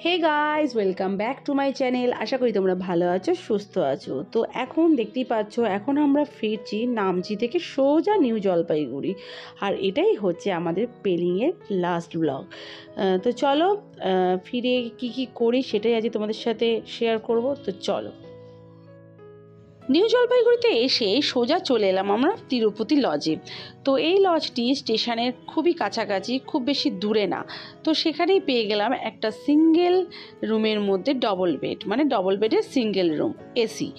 Hey guys, welcome back to my channel. আশা করি তোমরা ভালো আছো, সুস্থ আছো। তো এখন দেখতেই পাচ্ছ, এখন আমরা ফিরছি নামচি থেকে সোজা নিউ জলপাইগুড়ি। আর এটাই হচ্ছে আমাদের পেলিংয়ের লাস্ট ব্লগ। তো চলো, ফিরে কি করি সেটাই আজ তোমাদের সাথে শেয়ার করব। তো চলো, নিউ জলপাইগুড়িতে এসে সোজা চলে এলাম আমরা তিরুপতি লজে। তো এই লজটি স্টেশনের খুবই কাছাকাছি, খুব বেশি দূরে না। তো সেখানেই পেয়ে গেলাম একটা সিঙ্গেল রুমের মধ্যে ডবল বেড, মানে ডবল বেডের সিঙ্গেল রুম, এসি।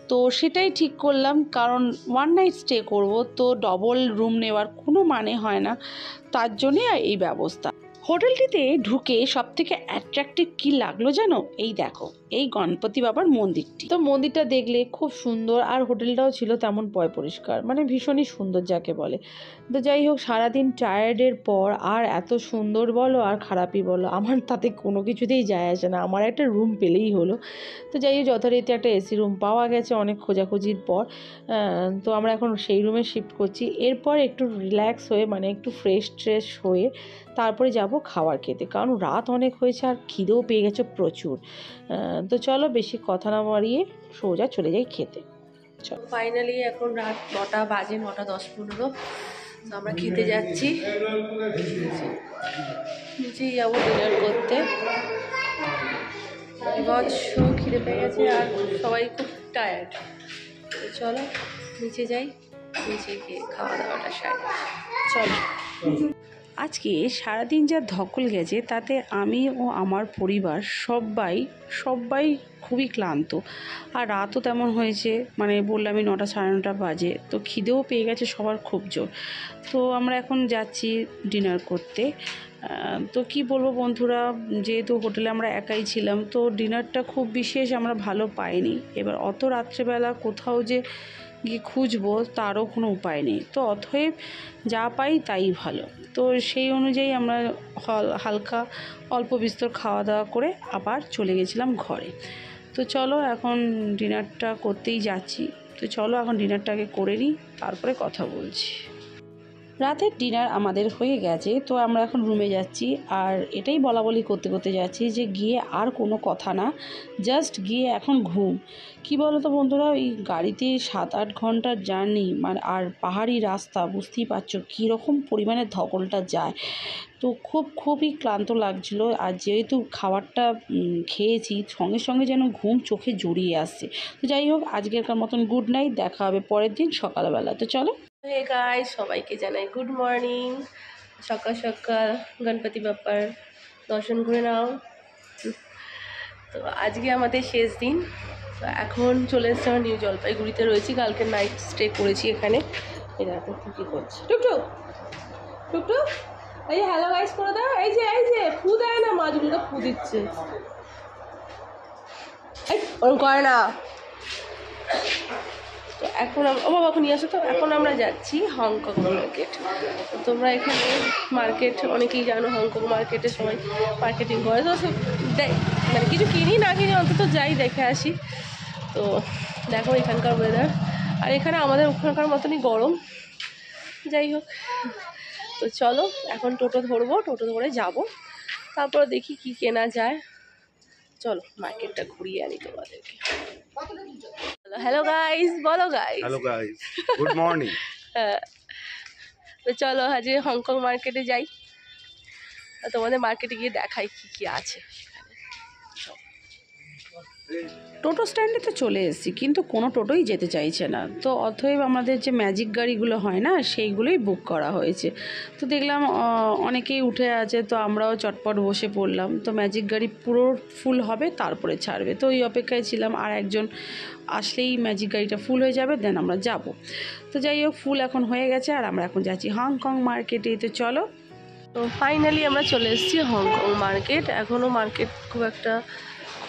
তো সেটাই ঠিক করলাম, কারণ ওয়ান নাইট স্টে করব, তো ডবল রুম নেওয়ার কোনো মানে হয় না, তার জন্যে এই ব্যবস্থা। হোটেলটিতে ঢুকে সব থেকে অ্যাট্রাক্টিভ কী লাগলো জানো? এই দেখো, এই গণপতি বাবার মন্দিরটি। তো মন্দিরটা দেখলে খুব সুন্দর, আর হোটেলটাও ছিল তেমন পরিষ্কার, মানে ভীষণই সুন্দর যাকে বলে। তো যাই হোক, সারাদিন টায়ার্ডের পর আর এত সুন্দর বলো আর খারাপই বলো, আমার তাতে কোনো কিছুতেই যায় আসে না, আমার একটা রুম পেলেই হলো। তো যাই হোক, যথারীতি একটা এসি রুম পাওয়া গেছে অনেক খোঁজাখুঁজির পর। তো আমরা এখন সেই রুমে শিফট করছি। এরপর একটু রিল্যাক্স হয়ে, মানে একটু ফ্রেশ হয়ে তারপরে যাব খাবার খেতে, কারণ রাত অনেক হয়েছে আর খিদেও পেয়ে গেছে প্রচুর। তো চলো, বেশি কথা না বাড়িয়ে সোজা চলে যাই খেতে। চলো, ফাইনালি এখন রাত 9টা বাজে, 9:10-15। তো আমরা খেতে যাচ্ছি, নিচেই যাবো ডিনার করতে। খিদে পেয়ে গেছে আর সবাই খুব টায়ার্ড। তো চলো নিচে যাই, নিচে গিয়ে খাওয়া দাওয়াটা সারি। চলো। আজকে সারাদিন যা ধকল গেছে, তাতে আমি ও আমার পরিবার সবাই খুবই ক্লান্ত। আর রাতও তেমন হয়েছে, মানে বললামই 9টা 9:30 বাজে। তো খিদেও পেয়ে গেছে সবার খুব জোর। তো আমরা এখন যাচ্ছি ডিনার করতে। তো কি বলবো বন্ধুরা, যেহেতু হোটেলে আমরা একাই ছিলাম, তো ডিনারটা খুব বিশেষ আমরা ভালো পাইনি। এবার অত রাত্রেবেলা কোথাও যে গিয়ে খুঁজবো তারও কোনো উপায় নেই, তো অতএব যা পাই তাই ভালো। তো সেই অনুযায়ী আমরা হালকা অল্প বিস্তর খাওয়া দাওয়া করে আবার চলে গেছিলাম ঘরে। তো চলো, এখন ডিনারটা করতেই যাচ্ছি। তো চলো এখন ডিনারটাকে করে নিই, তারপরে কথা বলছি। রাতের ডিনার আমাদের হয়ে গেছে, তো আমরা এখন রুমে যাচ্ছি। আর এটাই বলাবলি করতে যাচ্ছি যে গিয়ে আর কোনো কথা না, জাস্ট গিয়ে এখন ঘুম। কি বলো তো বন্ধুরা, এই গাড়িতে 7-8 ঘন্টার জার্নি, মানে আর পাহাড়ি রাস্তা, বুঝতেই পারছো কীরকম পরিমাণে ধকলটা যায়। তো খুবই ক্লান্ত লাগছিল। আর যেহেতু খাবারটা খেয়েছি, সঙ্গে যেন ঘুম চোখে জড়িয়ে আসছে। তো যাই হোক, আজকেরকার মতন গুড নাইট, দেখা হবে পরের দিন সকালবেলা। তো চলো। হে গাইস, সবাইকে জানাই গুড মর্নিং। সকাল সকাল গণপতি বাপ্পার দর্শন করে নাও। তো আজকে আমাদের শেষ দিন। তো এখন চলে এসেছি আমরা নিউ জলপাইগুড়িতে রয়েছি, কালকে নাইট স্টে করেছি এখানে। এই রাতে কী করছি টুকটুক টুকটুক, এই যে হ্যালো গাইস করে দাও। এই যে ফু দেয় না, মাছগুলো ফু দিচ্ছে, এই ওরকম করে না। তো এখন ও বাবা নিয়ে আসো। তো এখন আমরা যাচ্ছি হংকং মার্কেট। তো তোমরা এখানে মার্কেট অনেকেই জানো, হংকং মার্কেটে সবাই মার্কেটিং করে। তো দেয়, মানে কিছু কিনি না কিনি অন্তত যাই দেখে আসি। তো দেখো এখানকার ওয়েদার, আর এখানে আমাদের ওখানকার মতনই গরম। যাই হোক, তো চলো এখন টোটো ধরে যাব, তারপর দেখি কি কেনা যায়। চলো মার্কেটটা ঘুরিয়ে আনি তোমাদেরকে। হ্যালো গাইস, বলো guys. Hello guys, good morning. তো চলো আজ হংকং মার্কেটে যাই, তোমাদের মার্কেটে গিয়ে দেখাই কি আছে। টোটো স্ট্যান্ডে তো চলে এসেছি, কিন্তু কোনো টোটোই যেতে চাইছে না। তো অতএব আমাদের যে ম্যাজিক গাড়িগুলো হয় না, সেইগুলোই বুক করা হয়েছে। তো দেখলাম অনেকেই উঠে আছে, তো আমরাও চটপট বসে পড়লাম। তো ম্যাজিক গাড়ি পুরো ফুল হবে, তারপরে ছাড়বে। তো এই অপেক্ষায় ছিলাম, আর একজন আসলেই ম্যাজিক গাড়িটা ফুল হয়ে যাবে, দেন আমরা যাব। তো যাই হোক, ফুল এখন হয়ে গেছে, আর আমরা এখন যাচ্ছি হংকং মার্কেটে। তো চলো। তো ফাইনালি আমরা চলে এসেছি হংকং মার্কেট। এখনও মার্কেট খুব একটা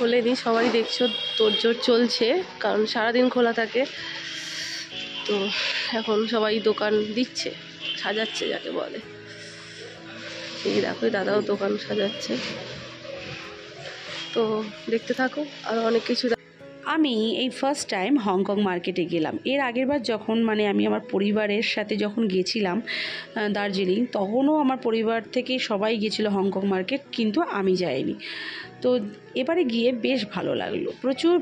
খোলেনি, সবাই দেখছো তোড়জোড় চলছে, কারণ সারাদিন খোলা থাকে। তো এখন সবাই দোকান দিচ্ছে, সাজাচ্ছে যাকে বলে। এই দেখো দাদাও দোকান সাজাচ্ছে, তো দেখতে থাকো। আর অনেক কিছু আমি এই ফার্স্ট টাইম হংকং মার্কেটে গেলাম। এর আগেরবার যখন আমি আমার পরিবারের সাথে যখন গেছিলাম দার্জিলিং, তখনও আমার পরিবার থেকে সবাই গেছিলো হংকং মার্কেট, কিন্তু আমি যাইনি। তো এবারে গিয়ে বেশ ভালো লাগলো।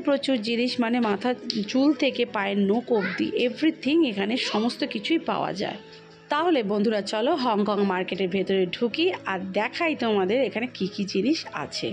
প্রচুর জিনিস, মাথা চুল থেকে পায়ের নখ অবধি এভরিথিং এখানে সমস্ত কিছুই পাওয়া যায়। তাহলে বন্ধুরা চলো হংকং মার্কেটের ভেতরে ঢুকি আর দেখাই তোমাদের এখানে কি কি জিনিস আছে।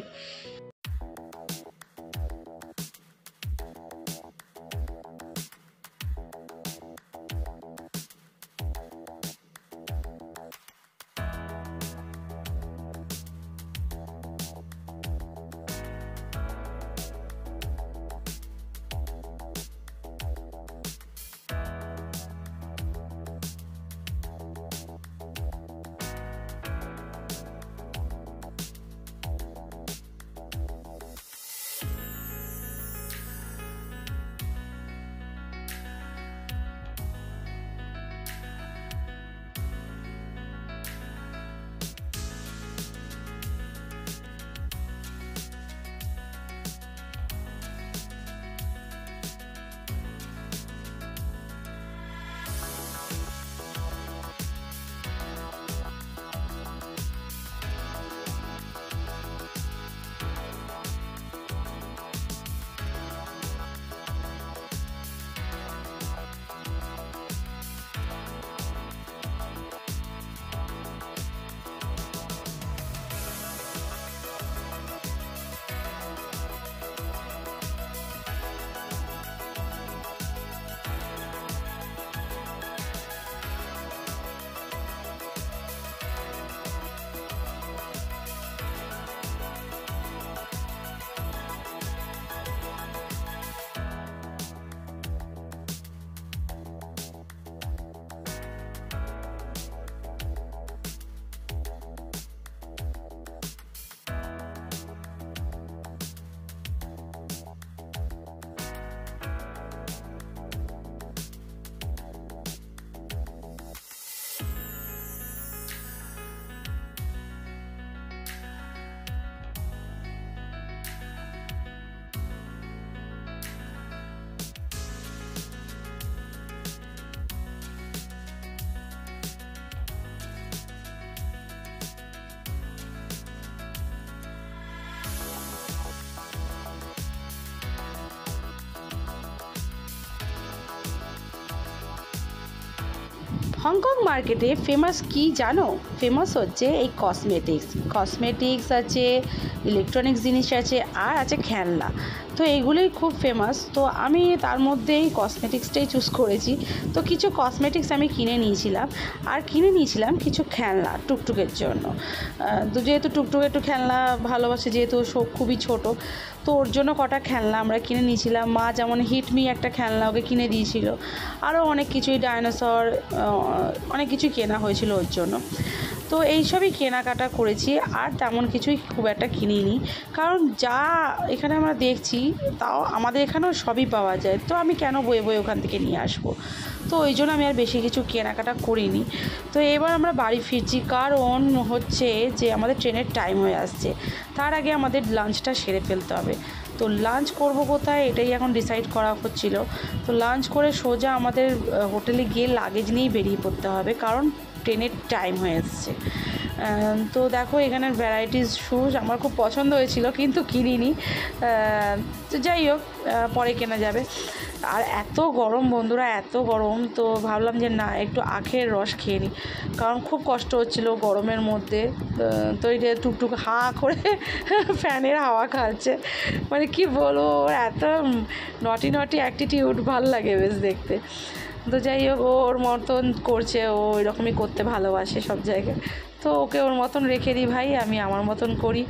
হংকং মার্কেটে ফেমাস কি জানো? ফেমাস হচ্ছে এই কসমেটিক্স আছে, ইলেকট্রনিক্স জিনিস আছে, আর আছে খেলনা। তো এইগুলোই খুব ফেমাস। তো আমি তার মধ্যেই কসমেটিক্সটাই চুজ করেছি। তো কিছু কসমেটিক্স আমি কিনে নিয়েছিলাম, আর কিনে নিয়েছিলাম কিছু খেলনা টুকটুকের জন্য। তো যেহেতু টুকটুক একটু খেলনা ভালোবাসে, যেহেতু খুবই ছোট, তো ওর জন্য কটা খেলনা আমরা কিনে নিয়েছিলাম। মা যেমন হিটমি একটা খেলনা ওকে কিনে দিয়েছিল, আরও অনেক কিছুই, ডাইনোসর, অনেক কিছুই কেনা হয়েছিল ওর জন্য। তো এইসবই কেনাকাটা করেছি, আর তেমন কিছুই খুব একটা কিনিনি, কারণ যা এখানে আমরা দেখছি তাও আমাদের এখানেও সবই পাওয়া যায়। তো আমি কেন বয়ে বয়ে ওখান থেকে নিয়ে আসবো? তো ওই জন্য আমি আর বেশি কিছু কেনাকাটা করিনি। তো এবার আমরা বাড়ি ফিরছি, কারণ হচ্ছে যে আমাদের ট্রেনের টাইম হয়ে আসছে। তার আগে আমাদের লাঞ্চটা সেরে ফেলতে হবে। তো লাঞ্চ করব কোথায়, এটাই এখন ডিসাইড করা হচ্ছিল। তো লাঞ্চ করে সোজা আমাদের হোটেলে গিয়ে লাগেজ নিয়েই বেরিয়ে পড়তে হবে, কারণ ট্রেনের টাইম হয়ে এসছে। তো দেখো এখানের ভ্যারাইটিস শুজ আমার খুব পছন্দ হয়েছিল, কিন্তু কিনিনি। তো যাই হোক, পরে কেনা যাবে। আর এত গরম বন্ধুরা, এত গরম, তো ভাবলাম যে না, একটু আখের রস খেয়ে নিই, কারণ খুব কষ্ট হচ্ছিল গরমের মধ্যে। তো এটা টুকটুক হাঁ করে ফ্যানের হাওয়া খাচ্ছে, কি বলবো, ওর এত নটি অ্যাটিটিউড, ভাল লাগে বেশ দেখতে। তো যাই হোক, ওর মতন করছে, ও এরকমই করতে ভালোবাসে সব জায়গায়। তো ওকে ওর মতন রেখে দিই ভাই, আমি আমার মতন করি।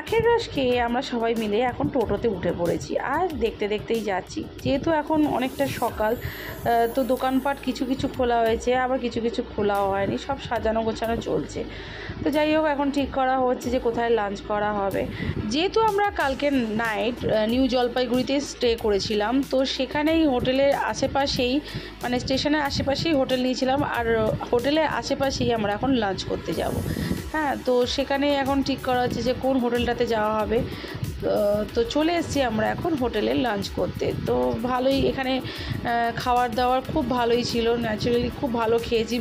আখের রস খেয়ে আমরা সবাই মিলে এখন টোটোতে উঠে পড়েছি, আর দেখতে দেখতেই যাচ্ছি। যেহেতু এখন অনেকটা সকাল, তো দোকানপাট কিছু কিছু খোলা হয়েছে, আবার কিছু কিছু খোলাও হয়নি, সব সাজানো গোছানো চলছে। তো যাই হোক, এখন ঠিক করা হচ্ছে যে কোথায় লাঞ্চ করা হবে। যেহেতু আমরা কালকে নাইট নিউ জলপাইগুড়িতে স্টে করেছিলাম, তো সেখানেই হোটেলের আশেপাশেই, স্টেশনের আশেপাশেই হোটেল নিয়েছিলাম, আর হোটেলের আশেপাশেই আমরা এখন লাঞ্চ করতে যাব। হ্যাঁ, তো সেখানে এখন ঠিক করা হচ্ছে যে কোন হোটেলটাতে যাওয়া হবে। তো চলে এসেছি আমরা এখন হোটেলে লাঞ্চ করতে। তো ভালোই এখানে খাবার দাবার খুব ভালোই ছিল, ন্যাচারালি খুব ভালো খেয়েছি,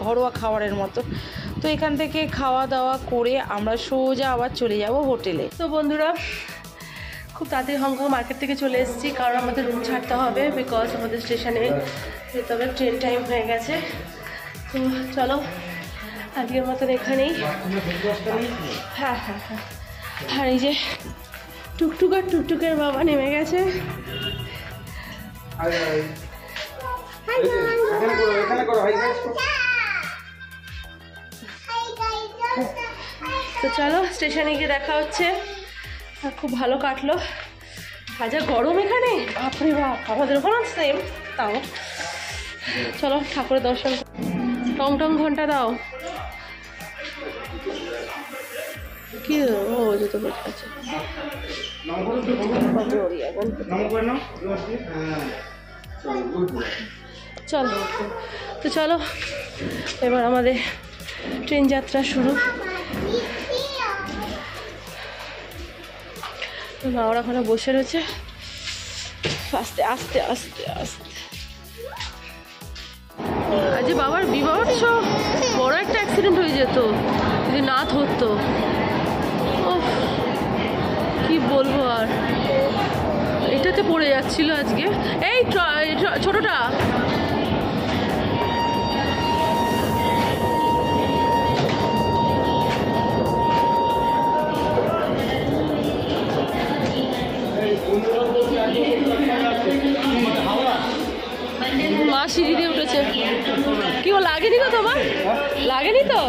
ঘরোয়া খাবারের মতো। তো এখান থেকে খাওয়া দাওয়া করে আমরা সোজা আবার চলে যাব হোটেলে। তো বন্ধুরা, খুব তাড়াতাড়ি হংকং মার্কেট থেকে চলে এসেছি, কারণ আমাদের রুম ছাড়তে হবে, বিকজ আমাদের স্টেশনে যেতে হবে, ট্রেন টাইম হয়ে গেছে। তো চলো আজকের মতন এখানেই। হ্যাঁ হ্যাঁ হ্যাঁ, আর এই যে টুকটুকের বাবা নেমে গেছে। তো চলো স্টেশনে গিয়ে দেখা হচ্ছে। আর খুব ভালো কাটলো, হাজার গরম এখানে, বাপরে বাপ, আমাদের ওখানে সেম। তাও চলো ঠাকুরের দর্শন। টং টং ঘন্টা দাও। কি ও জুতো বেঁচে আছে। চলো, তো চলো এবার আমাদের ট্রেন যাত্রা শুরু। মা ওরা ওখানে বসে রয়েছে, আস্তে আস্তে আস্তে আস্তে। আজ বাবার বিভৎস বড় একটা অ্যাক্সিডেন্ট হয়ে যেত যদি না ধরতো। ও কি বলবো, আর এটাতে পড়ে যাচ্ছিল আজকে। এই ছোটটা মা সিঁড়ি দিয়ে উঠেছে। কি ও লাগেনি তো তোমার? লাগেনি তো?